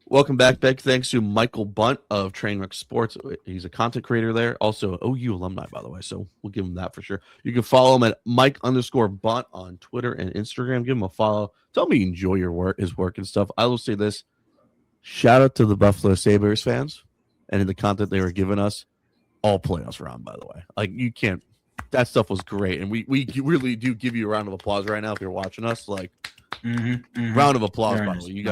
Welcome back, Beck. Thanks to Michael Bunt of Trainwreck Sports. He's a content creator there. Also, OU alumni, by the way. So we'll give him that for sure. You can follow him at Mike_Bunt on Twitter and Instagram. Give him a follow. Tell him you enjoy your work, his work and stuff. I will say this. Shout out to the Buffalo Sabres fans and in the content they were giving us all playoffs round, by the way. Like, you can't. That stuff was great. And we really do give you a round of applause right now if you're watching us. Like, round of applause, by the way. You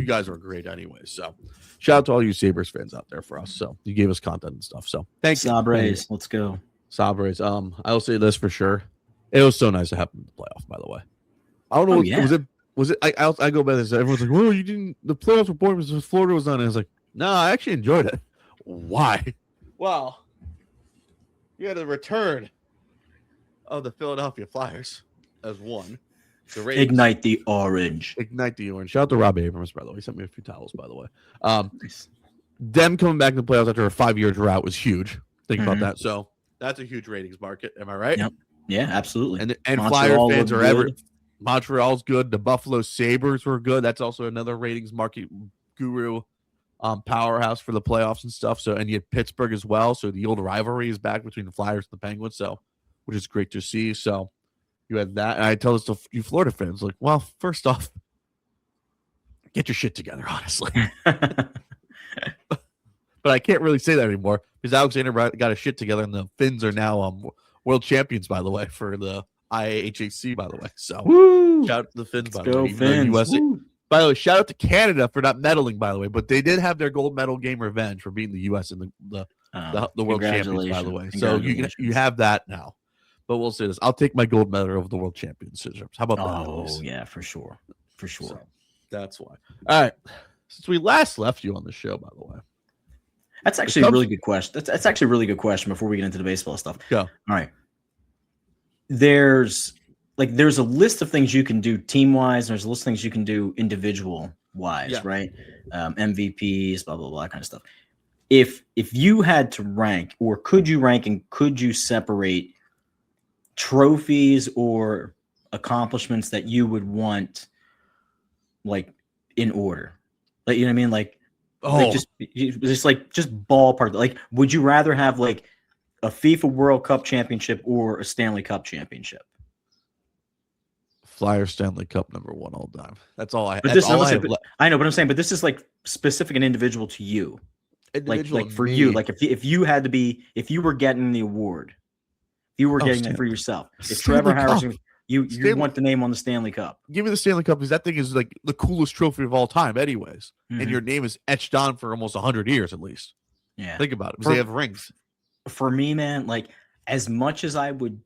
guys are great anyway. So shout out to all you Sabres fans out there for us. So you gave us content and stuff. So thanks. Sabres, let's go. Sabres. I'll say this for sure. It was so nice to have them in the playoff, by the way. I don't know. Was it I go by this. Everyone's like, well, you didn't the playoffs were boring because Florida was on it. I was like, no, I actually enjoyed it. Why? Well, you had a return of the Philadelphia Flyers as one. Ignite the orange. Ignite the orange. Shout out to Rob Abrams, by the way. He sent me a few towels, by the way. Them coming back in the playoffs after a 5-year drought was huge. Think about that. So that's a huge ratings market. Am I right? Yep. Yeah, absolutely. And Flyer fans are ever. Montreal's good. The Buffalo Sabres were good. That's also another ratings market guru powerhouse for the playoffs and stuff. So, and you had Pittsburgh as well. So the old rivalry is back between the Flyers and the Penguins. So, which is great to see. So you had that. And I tell this to you Florida fans, like, well, first off, get your shit together, honestly. But I can't really say that anymore because Alexander got his shit together and the Finns are now world champions, by the way, for the IAHC, by the way. So shout out to the Finns, by the way. USA. By the way, shout out to Canada for not medaling, by the way. But they did have their gold medal game revenge for beating the US in the world champions, by the way. So you have that now. But we'll say this. I'll take my gold medal over the world championships. How about that? Oh, yeah, for sure. For sure. So, that's why. All right. Since we last left you on the show, by the way. That's actually a really good question. That's actually a really good question before we get into the baseball stuff. Go. All right. There's a list of things you can do team-wise. There's a list of things you can do individual-wise, right? MVPs, blah, blah, blah, kind of stuff. If you had to rank, or could you rank and could you separate trophies or accomplishments that you would want, like, in order? Like, you know what I mean? Like, just ballpark. Like, would you rather have, like, a FIFA World Cup championship or a Stanley Cup championship? Flyer Stanley Cup #1 all time. That's all I. I know, but I'm saying, but this is like specific and individual to you. Like for you, like if you had to be, if you were getting the award, if you were getting it for yourself, if Trevor Harrison, you want the name on the Stanley Cup. Give me the Stanley Cup because that thing is like the coolest trophy of all time, anyways. And your name is etched on for almost 100 years at least. Yeah, think about it. Because they have rings. For me, man, like as much as I would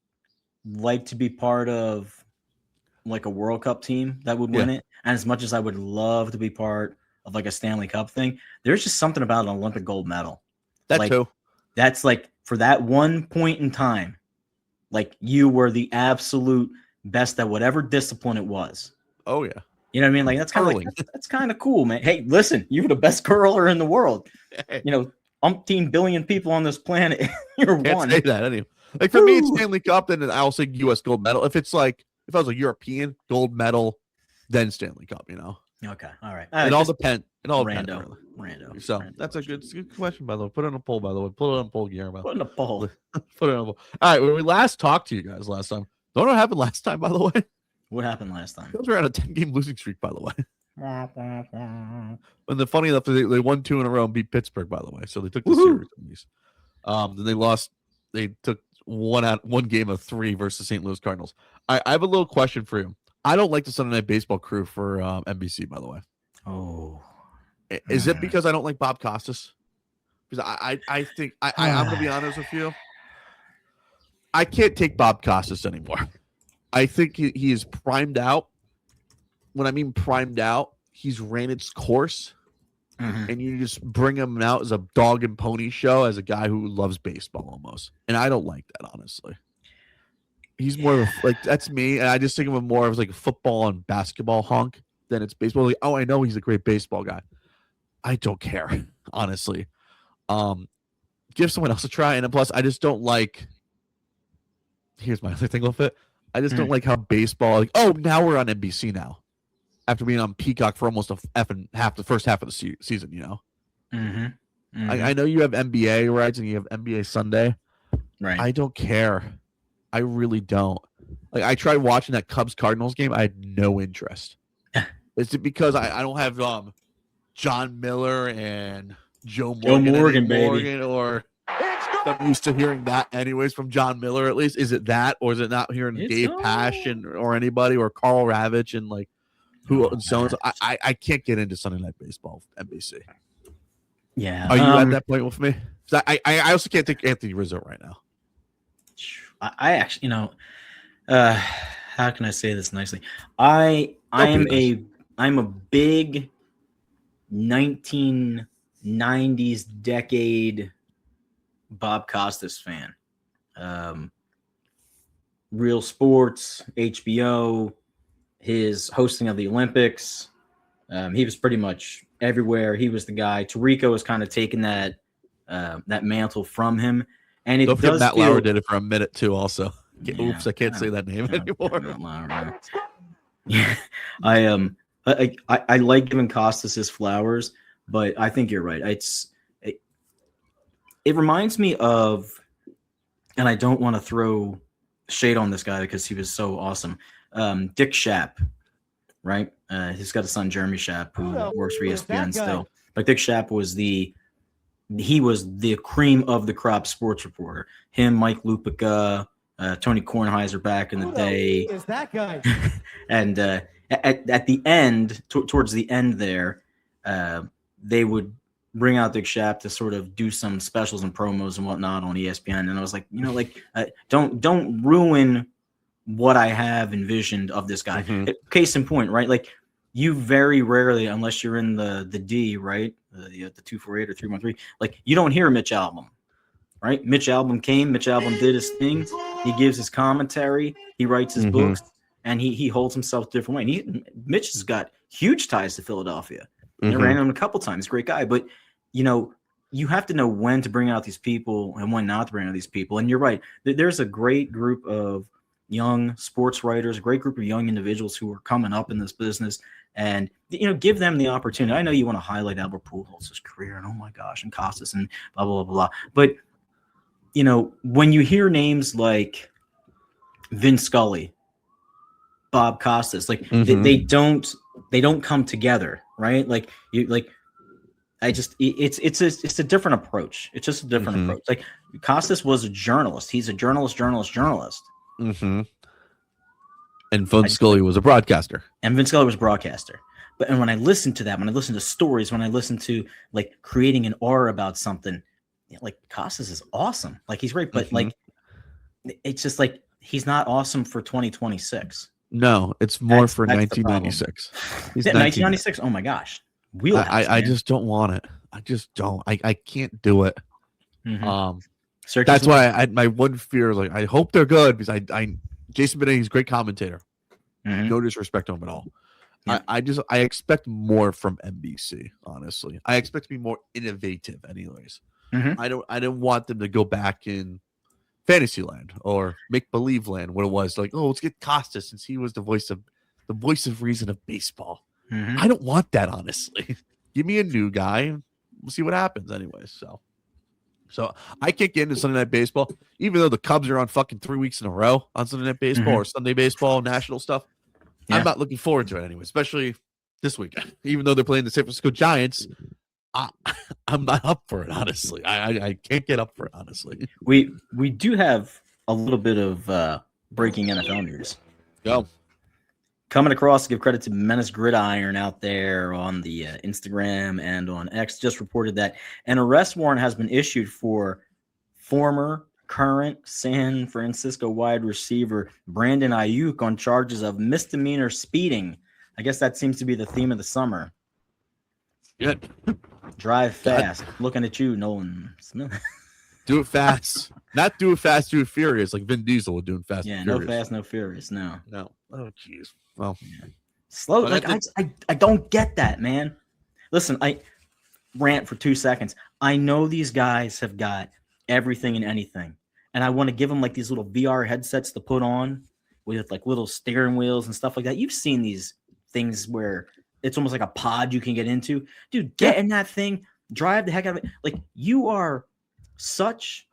like to be part of like a World Cup team that would win it, and as much as I would love to be part of like a Stanley Cup thing, there's just something about an Olympic gold medal. That's like for that one point in time, like you were the absolute best at whatever discipline it was. Oh yeah. You know what I mean? Like that's kind of that's kind of cool, man. Hey, listen, you were the best curler in the world. You know, umpteen billion people on this planet. You're Can't one. say that anyway. Like for me, it's Stanley Cup, then I'll say U.S. gold medal. If it's like if I was a European gold medal, then Stanley Cup. You know. Okay. All right. It all depends. It all depends. Rando. So that's a good question, by the way. Put it on a poll, by the way. Put it on a poll, Guillermo. Put it on a poll. Put it on a poll. All right. When we last talked to you guys last time, don't know what happened last time, by the way. What happened last time? Those were on a 10-game losing streak, by the way. And the funny enough, they won 2 in a row and beat Pittsburgh, by the way. So they took the series. Then they lost. They took one game of 3 versus St. Louis Cardinals. I have a little question for you. I don't like the Sunday Night Baseball crew for NBC, by the way. Oh, is it because I don't like Bob Costas? Because I think I'm gonna be honest with you. I can't take Bob Costas anymore. I think he is primed out. When I mean primed out, he's ran its course, and you just bring him out as a dog and pony show as a guy who loves baseball almost, and I don't like that, honestly. He's more of like that's me, and I just think of him more as like a football and basketball hunk than it's baseball. Like, oh, I know he's a great baseball guy. I don't care, honestly. Give someone else a try, and plus, I just don't like. Here's my other thing with it. I just don't like how baseball. Like, oh, now we're on NBC now. after being on Peacock for almost the first half of the season. I know you have NBA rights and you have NBA Sunday. Right. I don't care. I really don't. Like, I tried watching that Cubs Cardinals game. I had no interest. Is it because I don't have John Miller and Joe Morgan baby, or I'm used to hearing that anyways from John Miller at least. Is it that, or is it not hearing Dave Pasch or anybody or Carl Ravitch and like who and so on? I can't get into Sunday Night Baseball NBC. Yeah. Are you at that point with me? I also can't take Anthony Rizzo right now. I actually, how can I say this nicely? I'm a big 1990s decade Bob Costas fan. Real Sports, HBO, his hosting of the Olympics. He was pretty much everywhere. He was the guy. Tirico has kind of taken that mantle from him. And it does Matt Lauer did it for a minute too. Also, oops, I can't say that name anymore. Matt Lauer, yeah, I like giving Costas his flowers, but I think you're right. It reminds me of, and I don't want to throw shade on this guy because he was so awesome. Dick Schaap, right? He's got a son, Jeremy Schaap, who works for ESPN still. But Dick Schaap was the cream of the crop sports reporter. Him, Mike Lupica, Tony Kornheiser back in the day. Is that guy? And at the end, towards the end there, they would bring out Dick Schaap to sort of do some specials and promos and whatnot on ESPN. And I was like, don't ruin what I have envisioned of this guy. Mm-hmm. Case in point, right? Like, you very rarely, unless you're in the D, right? The 248 or 313, like, you don't hear Mitch Albom, right? Mitch Albom did his thing. He gives his commentary. He writes his books, and he holds himself a different way. Mitch has got huge ties to Philadelphia. I ran him a couple times. Great guy. But, you have to know when to bring out these people and when not to bring out these people. And you're right. There's a great group of young sports writers, a great group of young individuals who are coming up in this business, and give them the opportunity. I know you want to highlight Albert Pujols' career and oh my gosh, and Costas and blah blah blah blah. But when you hear names like Vin Scully, Bob Costas, like they don't come together, right? Like it's a different approach. It's just a different approach. Like, Costas was a journalist. He's a journalist. Mm-hmm. And Vin Scully was a broadcaster. But when I listen to that, when I listen to stories, when I listen to like creating an aura about something, like, Costas is awesome. Like, he's great, but like, it's just like, he's not awesome for 2026. No, it's more for 1996. 1996. Oh my gosh. I just don't want it. I just don't. I can't do it. That's why my one fear is, like, I hope they're good, because Jason Benetti is a great commentator. No disrespect to him at all. Yeah. I expect more from NBC, honestly. I expect to be more innovative anyways. I don't want them to go back in Fantasyland or Make Believe Land, what it was like, oh, let's get Costas since he was the voice of reason of baseball. I don't want that, honestly. Give me a new guy. We'll see what happens anyways. So I can't get into Sunday Night Baseball, even though the Cubs are on fucking 3 weeks in a row on Sunday Night Baseball or Sunday Baseball, national stuff. Yeah. I'm not looking forward to it anyway, especially this weekend. Even though they're playing the San Francisco Giants, I'm not up for it, honestly. I can't get up for it, honestly. We do have a little bit of breaking NFL news. Go. Coming across to give credit to Menace Gridiron out there on the Instagram and on X, just reported that an arrest warrant has been issued for current San Francisco wide receiver Brandon Ayuk on charges of misdemeanor speeding. I guess that seems to be the theme of the summer. Good. Drive fast. Looking at you, Nolan Smith. Do it fast. Not do it fast, do it furious, like Vin Diesel was doing Fast and Furious. No fast, no furious. No. Oh, jeez. Well, slow. Like, I don't get that, man. Listen, I rant for 2 seconds. I know these guys have got everything and anything, and I want to give them like these little VR headsets to put on with like little steering wheels and stuff like that. You've seen these things where it's almost like a pod you can get into. Dude, get in that thing, drive the heck out of it. Like, you are such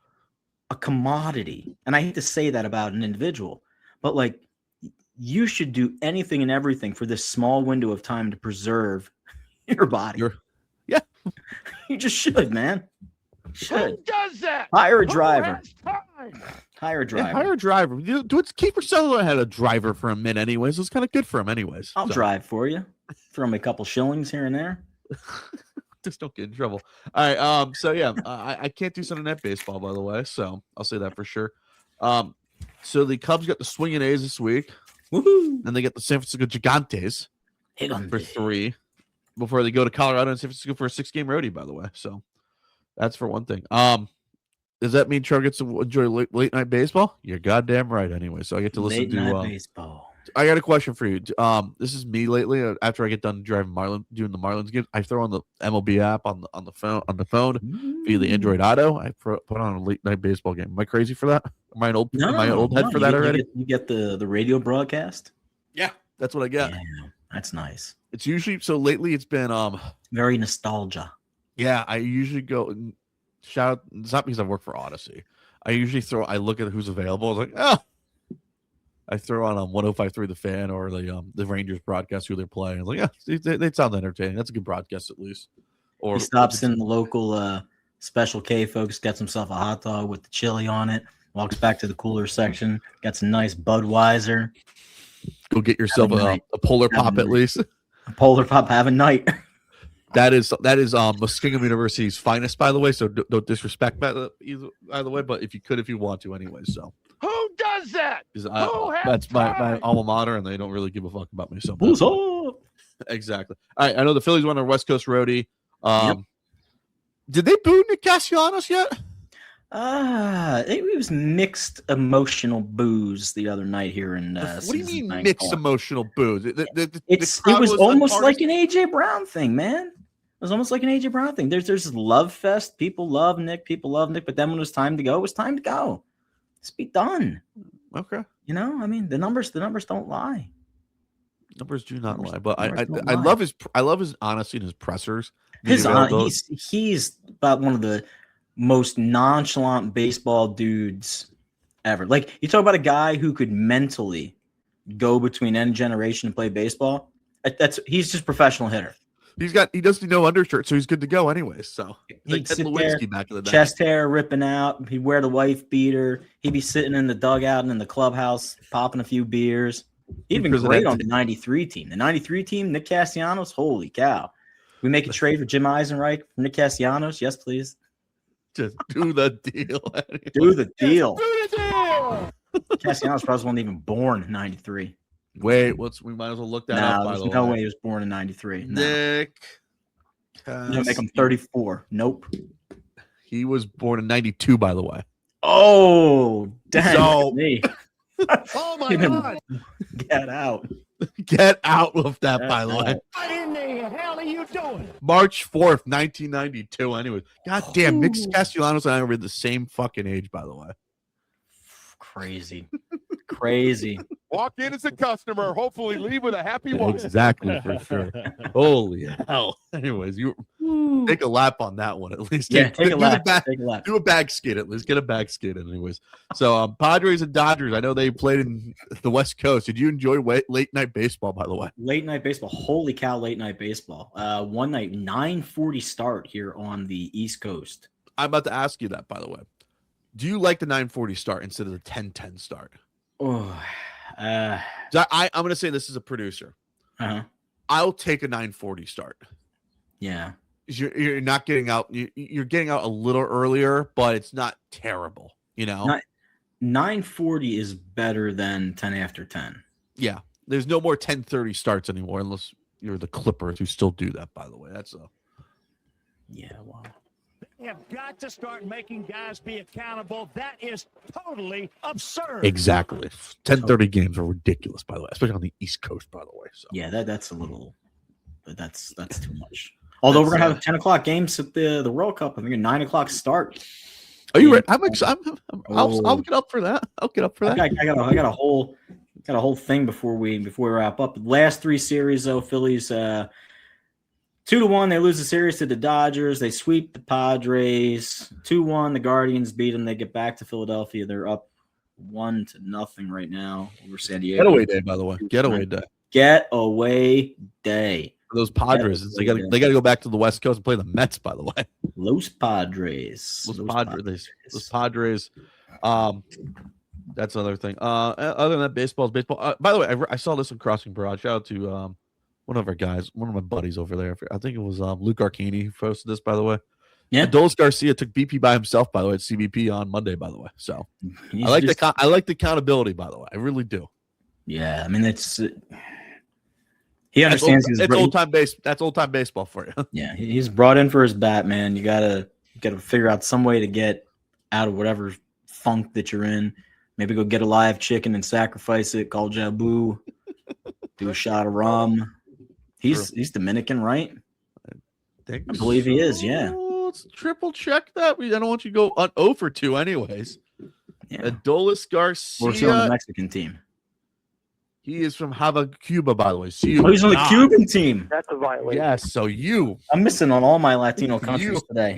a commodity. And I hate to say that about an individual, but like, you should do anything and everything for this small window of time to preserve your body. You just should, man. Should. Who does that? Hire a driver. Hire a driver. Yeah, hire a driver. Kiefer Sutherland had a driver for a minute anyways. It was kind of good for him anyways. I'll drive for you. Throw me a couple shillings here and there. Just don't get in trouble. All right. So yeah, I can't do Sunday Night Baseball, by the way. So I'll say that for sure. So the Cubs got the Swinging A's this week. Woohoo! Then they get the San Francisco Gigantes for 3 before they go to Colorado and San Francisco for a 6-game roadie, by the way. So that's for one thing. Does that mean Trevor gets to enjoy late night baseball? You're goddamn right. Anyway, so I get to listen late to night baseball. I got a question for you. This is me lately. After I get done doing the Marlins games, I throw on the MLB app on the phone via the Android Auto. I put on a late night baseball game. Am I crazy for that? Am I an old head for that already? You get the radio broadcast. Yeah, that's what I get. Yeah, that's nice. It's usually so lately. It's been very nostalgia. Yeah, I usually go and shout out. It's not because I work for Odyssey. I usually I look at who's available. I was like, I throw on 105.3 The Fan or the Rangers broadcast who they're playing. I was like, yeah, they sound entertaining. That's a good broadcast at least. Or he stops in the local Special K, folks, gets himself a hot dog with the chili on it, walks back to the cooler section, got some nice Budweiser. Go get yourself a Polar Pop at least. A Polar Pop, have a night. That is Muskingum University's finest, by the way. So don't disrespect that either way. But if you want to, anyway. So who does that? That's my alma mater, and they don't really give a fuck about me. So who's up? Exactly. All right, I know the Phillies won a West Coast roadie. Yep. Did they boo Nick Castellanos yet? It was mixed emotional boos the other night here in. What do you mean mixed emotional boos? It was almost like an AJ Brown thing, man. It was almost like an AJ Brown thing. There's love fest. People love Nick. But then when it was time to go, it was time to go. Let's be done. Okay. You know, I mean, the numbers don't lie. Numbers do not lie, but I love his honesty and his pressers. He's about one of the most nonchalant baseball dudes ever. Like, you talk about a guy who could mentally go between any generation and play baseball. He's just a professional hitter. He doesn't know undershirt, so he's good to go anyways. So he'd sit there, back in the chest hair ripping out. He'd wear the wife beater. He'd be sitting in the dugout and in the clubhouse, popping a few beers. He'd been great on the 93 team. The 93 team, Nick Castellanos, holy cow. We make a trade for Jim Eisenreich for Nick Castellanos? Yes, please. Just do the deal. Do the deal. Castellanos probably wasn't even born in 93. Wait, we might as well look that up. There's no way he was born in 93. Nick. No, make him 34. Nope. He was born in 92, by the way. Oh, dang. So, oh, my God. Get out. Get out with that, by the way. What in the hell are you doing? March 4th, 1992. Anyways, God damn, Nick Castellanos and I were the same fucking age, by the way. Crazy. Crazy. Walk in as a customer, hopefully leave with a happy wife. Exactly, for sure. Holy hell. Anyways, you take a lap on that one at least. Yeah, take a lap. Do a bag skate at least. Get a bag skate in anyways. So Padres and Dodgers, I know they played in the West Coast. Did you enjoy late night baseball, by the way? Late night baseball. Holy cow, late night baseball. One night, 9:40 start here on the East Coast. I'm about to ask you that, by the way. Do you like the 9:40 start instead of the 10:10 start? Oh, I'm going to say this as a producer. I'll take a 9:40 start. Yeah. You're not getting out. You're getting out a little earlier, but it's not terrible. You know, 9:40 is better than 10 after 10. Yeah. There's no more 10:30 starts anymore, unless you're the Clippers, who still do that, by the way. Yeah. Wow. Have got to start making guys be accountable. That is totally absurd. Exactly. 10:30 games are ridiculous, by the way, especially on the East Coast, by the way. So yeah, that's a little. That's too much. Although we're gonna have 10 o'clock games at the World Cup. I think a 9 o'clock start. Are you ready? I'll get up for that. I'll get up for that. I got a whole got a whole thing before we wrap up. Last 3 series though, Phillies 2-1. They lose the series to the Dodgers. They sweep the Padres 2-1. The Guardians beat them. They get back to Philadelphia. They're up 1-0 right now over San Diego. Getaway day, by the way. Getaway day. Getaway day. For those Padres, they got to go back to the West Coast and play the Mets. By the way, Los Padres. Los Padres. That's another thing. Other than that, baseball is baseball. By the way, I saw this in Crossing Broad. Shout out to one of our guys, one of my buddies over there. I think it was Luke Archini who posted this. By the way, yeah. Adolis Garcia took BP by himself. By the way, at CBP on Monday. By the way, so I like the accountability. By the way, I really do. Yeah, I mean it's. He understands it's old time base. That's old time baseball for you. Yeah, he's brought in for his bat, man. You gotta figure out some way to get out of whatever funk that you're in. Maybe go get a live chicken and sacrifice it. Call Jabu. Do a shot of rum. He's Dominican, right? I believe he is. Yeah. Let's triple check that. I don't want you to go on 0 for 2, anyways. Yeah. Adolis Garcia. We're still on the Mexican team. He is from Havana, Cuba, by the way. He's on the Cuban team. That's a violation. Yes, so I'm missing on all my Latino countries today.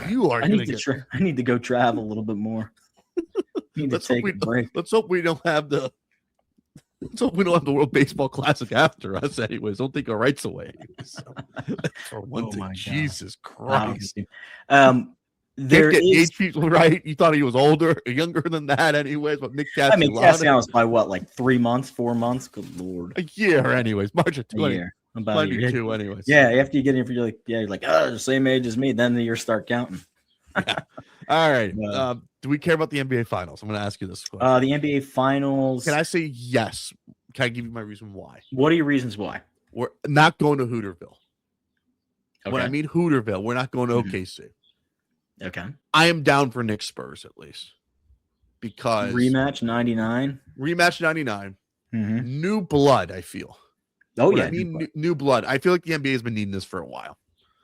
You are. I need to go travel a little bit more. Need to take a break. Let's hope we don't have the. Let's hope we don't have the World Baseball Classic after us. Anyways, don't take our rights away. So, for one thing, Jesus Christ. There is age people right. You thought he was older, younger than that, anyways. But Nick Castellanos. I mean, Castellanos by what, like 3 months, 4 months? Good Lord. A year, anyways. March of 20. A year. About 22, anyways. Yeah, after you get in, you're like, oh, the same age as me. Then the years start counting. Yeah. All right. Do we care about the NBA Finals? I'm going to ask you this question. The NBA Finals. Can I say yes? Can I give you my reason why? What are your reasons why? We're not going to Hooterville. Okay. When I mean Hooterville, we're not going to OKC. Okay. I am down for Knicks Spurs at least. Because rematch 99. New blood, I feel. Oh, when yeah. I mean new blood. I feel like the NBA has been needing this for a while.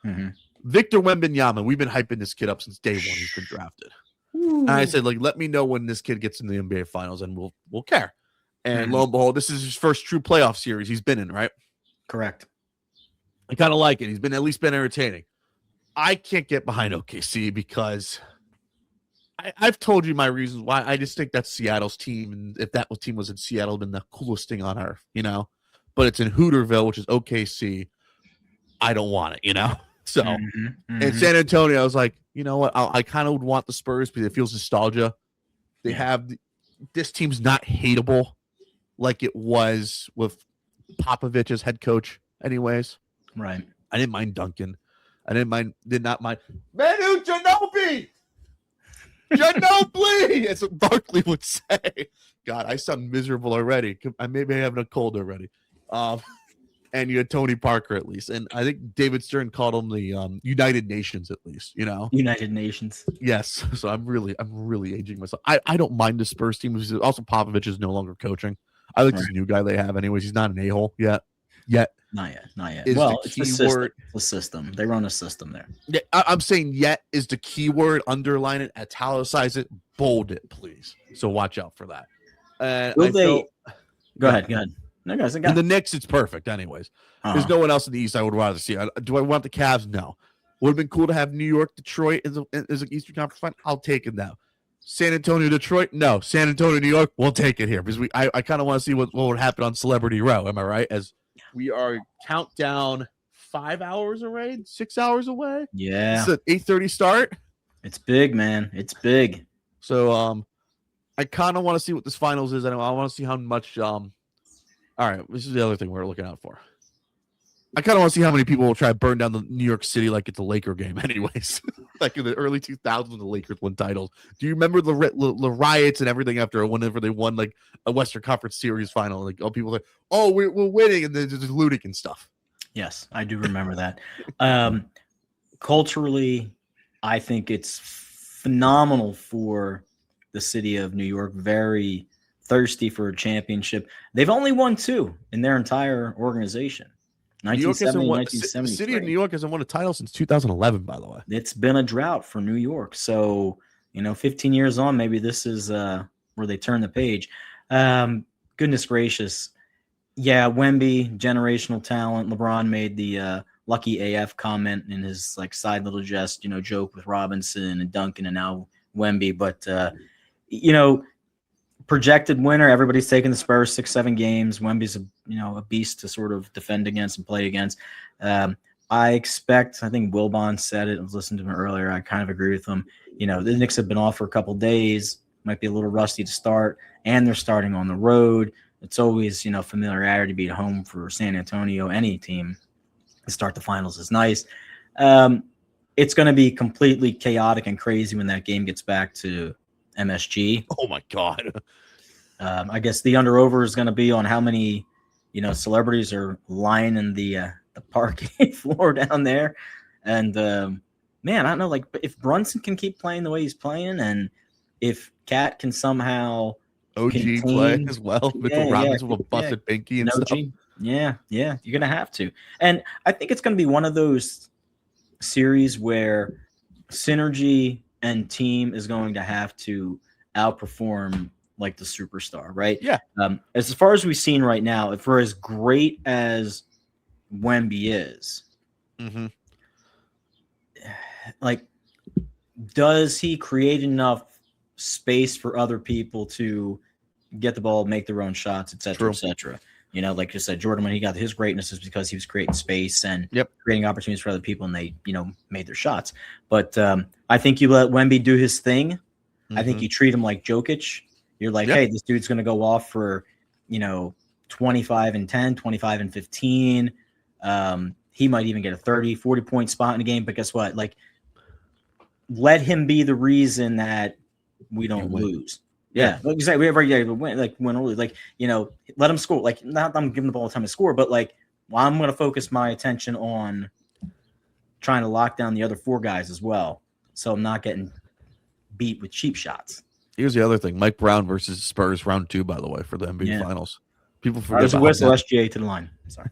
Mm-hmm. Victor Wembanyama, we've been hyping this kid up since day one he's been drafted. Ooh. And I said, let me know when this kid gets in the NBA Finals and we'll care. And lo and behold, this is his first true playoff series he's been in, right? Correct. I kind of like it. He's been at least been entertaining. I can't get behind OKC because I've told you my reasons why. I just think that's Seattle's team, and if that team was in Seattle, it'd been the coolest thing on earth, But it's in Hooterville, which is OKC. I don't want it, So in San Antonio, I was like, you know what? I kind of would want the Spurs because it feels nostalgia. They have this team's not hateable like it was with Popovich as head coach, anyways. Right. I didn't mind Duncan. Did not mind Manu Ginobili. Ginobili, as Barkley would say. God, I sound miserable already. I may be having a cold already. And you had Tony Parker at least, and I think David Stern called them the United Nations at least. United Nations. Yes. So I'm really aging myself. I don't mind the Spurs team. Also, Popovich is no longer coaching. I like this new guy they have. Anyways, he's not an a-hole yet. Not yet. Well, it's the system. The system. They run a system there. Yeah, I'm saying yet is the key word. Underline it, italicize it, bold it, please. So watch out for that. Go ahead. No, guys, in the Knicks, it's perfect. Anyways, there's no one else in the East I would rather see. Do I want the Cavs? No. Would have been cool to have New York, Detroit as an Eastern Conference final. I'll take it now. San Antonio, Detroit? No. San Antonio, New York? We'll take it here because I kind of want to see what would happen on Celebrity Row. Am I right? As we are countdown 5 hours away, 6 hours away. Yeah. It's an 8:30 start. It's big, man. It's big. So I kind of want to see what this finals is. I want to see how much all right, this is the other thing we're looking out for. I kind of want to see how many people will try to burn down the New York City like it's a Laker game anyways. Like in the early 2000s when the Lakers won titles. Do you remember the riots and everything after whenever they won like a Western Conference Series final? Like, people like, oh, we're winning, and they're just looting and stuff. Yes, I do remember that. Culturally, I think it's phenomenal for the city of New York. Very thirsty for a championship. They've only won 2 in their entire organization. 1970, 1973. The city of New York hasn't won a title since 2011, by the way. It's been a drought for New York. So, 15 years on, maybe this is where they turn the page. goodness gracious. Yeah, Wemby, generational talent. LeBron made the lucky AF comment in his like side little jest, joke with Robinson and Duncan and now Wemby. But, projected winner, everybody's taking the Spurs 6-7 games. Wemby's a beast to sort of defend against and play against. I think Wilbon said it. I was listening to him earlier. I kind of agree with him. The Knicks have been off for a couple days, might be a little rusty to start, and they're starting on the road. It's always, familiarity to be at home for San Antonio. Any team to start the finals is nice. It's going to be completely chaotic and crazy when that game gets back to MSG. Oh my God. I guess the under-over is going to be on how many, celebrities are lying in the parking floor down there. And man, I don't know, like if Brunson can keep playing the way he's playing, and if Cat can somehow OG play as well. Mitchell Robinson with a busted pinky and stuff. Yeah, you're gonna have to. And I think it's gonna be one of those series where synergy and team is going to have to outperform like the superstar, right? Yeah. As far as we've seen right now, if we're as great as Wemby is, like, does he create enough space for other people to get the ball, make their own shots, et cetera, et cetera? Like you said, Jordan, when he got his greatness is because he was creating space and creating opportunities for other people, and they, made their shots. But I think you let Wemby do his thing. I think you treat him like Jokic. You're like, hey, this dude's going to go off for, 25 and 10, 25 and 15. He might even get a 30, 40-point spot in a game. But guess what? Like, let him be the reason that we don't lose. Yeah, like you say, we ever win, like win or lose. Like, let him score. Like, not that I'm giving the ball time to score, but like, I'm going to focus my attention on trying to lock down the other four guys as well, so I'm not getting beat with cheap shots. Here's the other thing: Mike Brown versus Spurs, round 2, by the way, for the NBA Finals. People forget. There's a whistle, SGA to the line. Sorry.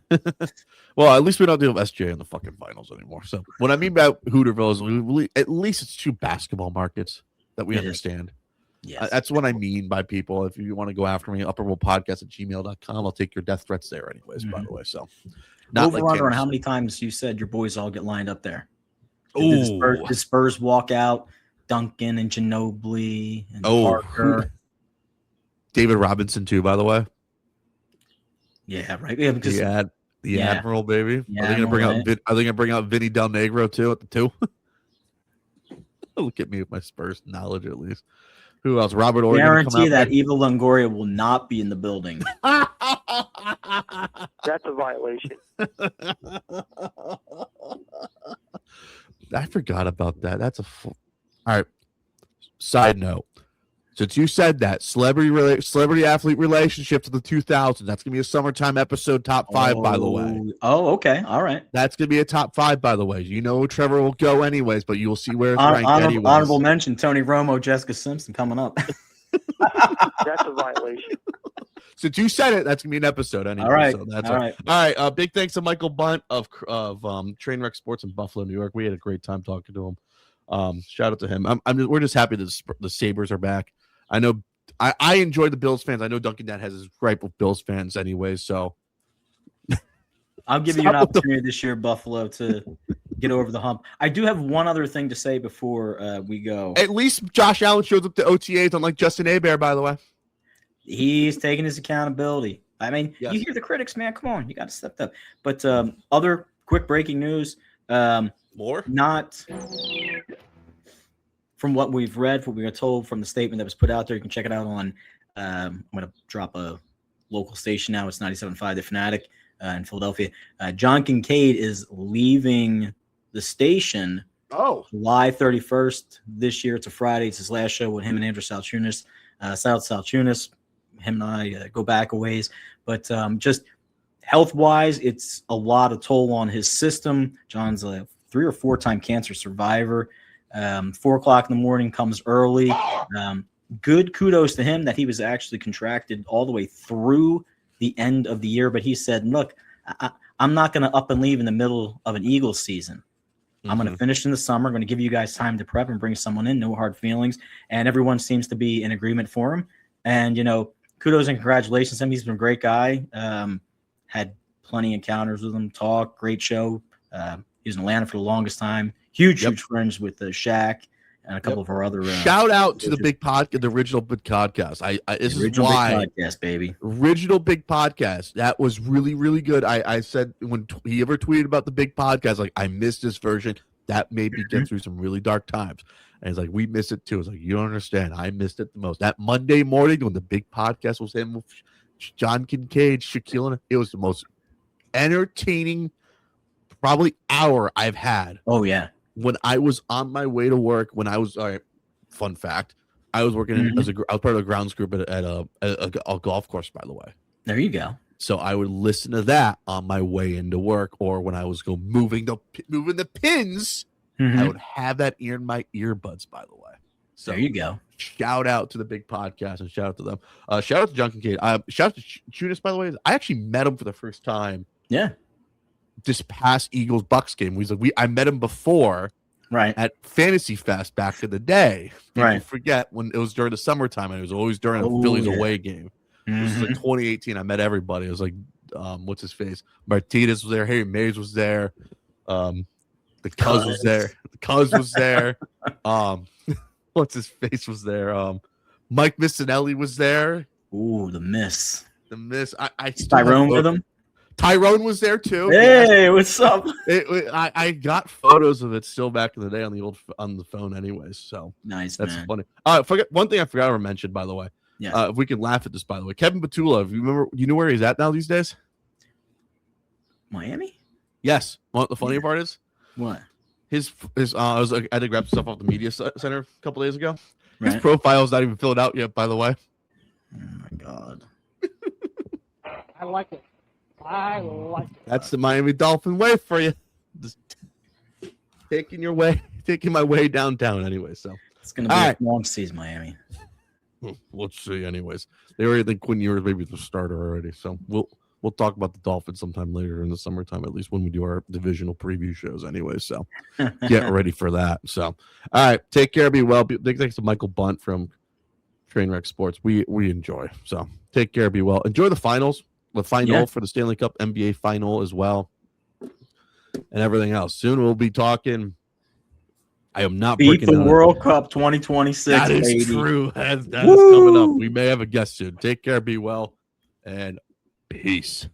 Well, at least we don't deal with SGA in the fucking finals anymore. So what I mean by Hooterville is at least it's 2 basketball markets that we understand. Yes. That's what I mean by people. If you want to go after me, upperworldpodcast@gmail.com. I'll take your death threats there anyways, by the way. So not over on how many times you said your boys all get lined up there. Did the Spurs walk out Duncan and Ginobili and Parker? David Robinson too, by the way. Yeah, right. Yeah, because the Admiral, baby. Are they gonna bring out Vinny Del Negro too at the 2? Look at me with my Spurs knowledge, at least. Who else? Robert Ory. Guarantee that Evil Longoria will not be in the building. That's a violation. I forgot about that. That's all right. Side note. Since you said that, celebrity athlete relationships of the 2000s, that's gonna be a summertime episode top 5, by the way. Oh, okay, all right. That's gonna be a top 5, by the way. Trevor will go anyways, but you will see where it's ranked anyways. Honorable mention: Tony Romo, Jessica Simpson coming up. That's a violation. Since you said it, that's gonna be an episode anyway. All right, so that's all right. All right. Big thanks to Michael Bunt of Trainwreck Sports in Buffalo, New York. We had a great time talking to him. Shout out to him. We're just happy that the Sabres are back. I know I enjoy the Bills fans. I know Duncan Dad has his gripe with Bills fans anyway, so I'll give you an opportunity this year, Buffalo, to get over the hump. I do have one other thing to say before we go. At least Josh Allen shows up to OTAs, unlike Justin Hebert, by the way. He's taking his accountability. I mean, You hear the critics, man. Come on, you got to step up. But other quick breaking news. More? Not from what we've read, what we were told from the statement that was put out there. You can check it out on, I'm going to drop a local station now. It's 97.5 The Fanatic in Philadelphia. John Kincaid is leaving the station July 31st this year. It's a Friday. It's his last show with him and Andrew Salchunas. Salchunas, him and I go back a ways. But just health-wise, it's a lot of toll on his system. John's a 3 or 4-time cancer survivor. 4:00 in the morning, comes early. Good kudos to him that he was actually contracted all the way through the end of the year. But he said, look, I'm not going to up and leave in the middle of an Eagles season. I'm going to finish in the summer. I'm going to give you guys time to prep and bring someone in. No hard feelings. And everyone seems to be in agreement for him. And, kudos and congratulations to him. He's been a great guy. Had plenty of encounters with him. Talk, great show. He was in Atlanta for the longest time. Huge friends with Shaq and a couple of our other. Shout out to the big podcast, the original big podcast. This is why big podcast, baby. Original big podcast. That was really, really good. I said when he ever tweeted about the big podcast, like, I missed this version. That made me get through some really dark times. And it's like, we missed it too. It's like, you don't understand. I missed it the most. That Monday morning when the big podcast was him with John Kincaid, Shaquille, and it was the most entertaining probably hour I've had. Oh, yeah. When I was on my way to work, when I was, all right, fun fact, I was working I was part of the grounds group at a golf course, by the way. There you go. So I would listen to that on my way into work, or when I was moving the pins, I would have that in my earbuds, by the way. So there you go. Shout out to the big podcast and shout out to them. Shout out to John Kincaid. Shout out to Chunas, by the way. I actually met him for the first time. Yeah. This past Eagles Bucks game. I met him before, right, at Fantasy Fest back in the day. Right. You forget when it was during the summertime, and it was always during a Phillies away game. This was like 2018. I met everybody. It was like, what's his face? Martinez was there. Harry Mays was there. The Cuz was there. The Cuz was there. What's his face was there? Mike Missinelli was there. Ooh, the miss. I Tyrone with him. Tyrone was there too. Hey, yeah. What's up? I got photos of it still back in the day on the phone, anyways. So nice. That's man. funny. Forget one thing I forgot to mention, by the way. Yeah. If we can laugh at this, by the way, Kevin Petula. If you remember, you know where he's at now these days? Miami. Yes. What the funny part is? What? His I had to grab stuff off the media center a couple days ago. Right. His profile is not even filled out yet, by the way. Oh my god. I like it. I like it. That's the Miami Dolphin way for you. Just taking my way downtown anyway. So it's gonna be a long season, Miami. Let's see. Anyways, they already think Quinn Ewers maybe the starter already. So we'll talk about the Dolphins sometime later in the summertime, at least when we do our divisional preview shows. Anyway, so get ready for that. So all right, take care, be well. Big thanks to Michael Bunt from Trainwreck Sports. We enjoy. So take care, be well. Enjoy the finals. The final for the Stanley Cup NBA final as well, and everything else. Soon we'll be talking. I am not beat the World Cup 2026. That is baby. true. That is coming up. We may have a guest soon. Take care, be well, and peace.